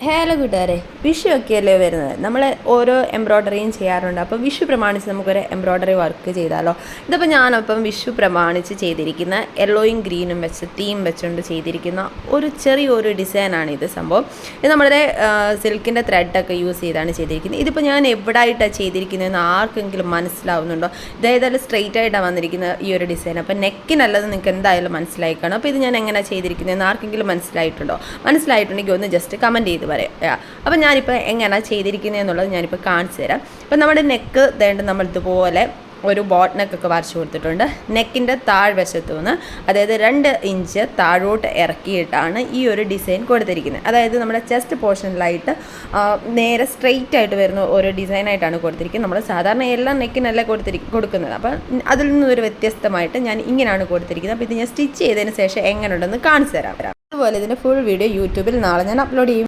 Hello കൂട്ടുകാരെ, വിഷു ഒക്കെയല്ലേ വരുന്നത്. നമ്മൾ ഓരോ എംബ്രോയ്ഡറിയും ചെയ്യാറുണ്ട്. അപ്പോൾ വിഷു പ്രമാണിച്ച് നമുക്കൊരു എംബ്രോയ്ഡറി വർക്ക് ചെയ്താലോ. ഇതിപ്പോൾ ഞാനപ്പം വിഷു പ്രമാണിച്ച് ചെയ്തിരിക്കുന്ന യെല്ലോയും ഗ്രീനും വെച്ച് തീം വെച്ചുകൊണ്ട് ചെയ്തിരിക്കുന്ന ഒരു ചെറിയൊരു ഡിസൈനാണ് ഇത്. സംഭവം ഇത് നമ്മുടെ സിൽക്കിൻ്റെ ത്രെഡൊക്കെ യൂസ് ചെയ്താണ് ചെയ്തിരിക്കുന്നത്. ഇതിപ്പോൾ ഞാൻ എവിടെയായിട്ടാണ് ചെയ്തിരിക്കുന്നതെന്ന് ആർക്കെങ്കിലും മനസ്സിലാവുന്നുണ്ടോ? ഇതേതായാലും സ്ട്രെയിറ്റ് ആയിട്ടാണ് വന്നിരിക്കുന്നത് ഈ ഒരു ഡിസൈൻ. അപ്പോൾ നെക്കിനല്ലത് നിങ്ങൾക്ക് എന്തായാലും മനസ്സിലായി കാണും. അപ്പോൾ ഇത് ഞാൻ എങ്ങനെയാണ് ചെയ്തിരിക്കുന്നതെന്ന് ആർക്കെങ്കിലും മനസ്സിലായിട്ടുണ്ടോ? മനസ്സിലായിട്ടുണ്ടെങ്കിൽ ഒന്ന് ജസ്റ്റ് കമൻറ്റ് ചെയ്ത് പറയാം. അപ്പോൾ ഞാനിപ്പോൾ എങ്ങനെയാണ് ചെയ്തിരിക്കുന്നത് എന്നുള്ളത് ഞാനിപ്പോൾ കാണിച്ചു തരാം. അപ്പോൾ നമ്മുടെ നെക്ക് വേണ്ട നമ്മൾ ഇതുപോലെ ഒരു ബോട്ട് നെക്കൊക്കെ വരച്ച് കൊടുത്തിട്ടുണ്ട്. നെക്കിൻ്റെ താഴ്വശത്തു നിന്ന് അതായത് 2 ഇഞ്ച് താഴോട്ട് ഇറക്കിയിട്ടാണ് ഈ ഒരു ഡിസൈൻ കൊടുത്തിരിക്കുന്നത്. അതായത് നമ്മുടെ ചെസ്റ്റ് പോർഷനിലായിട്ട് നേരെ സ്ട്രെയിറ്റ് ആയിട്ട് വരുന്ന ഒരു ഡിസൈനായിട്ടാണ് കൊടുത്തിരിക്കുന്നത്. നമ്മൾ സാധാരണ എല്ലാം നെക്കിനല്ല കൊടുക്കുന്നത്. അപ്പം അതിൽ നിന്നൊരു വ്യത്യസ്തമായിട്ട് ഞാൻ ഇങ്ങനെയാണ് കൊടുത്തിരിക്കുന്നത്. അപ്പോൾ ഇത് ഞാൻ സ്റ്റിച്ച് ചെയ്തതിന് ശേഷം എങ്ങനെയുണ്ടെന്ന് കാണിച്ചു തരാം. അതുപോലെ ഇതിൻ്റെ ഫുൾ വീഡിയോ യൂട്യൂബിൽ നാളെ ഞാൻ അപ്ലോഡ് ചെയ്യും.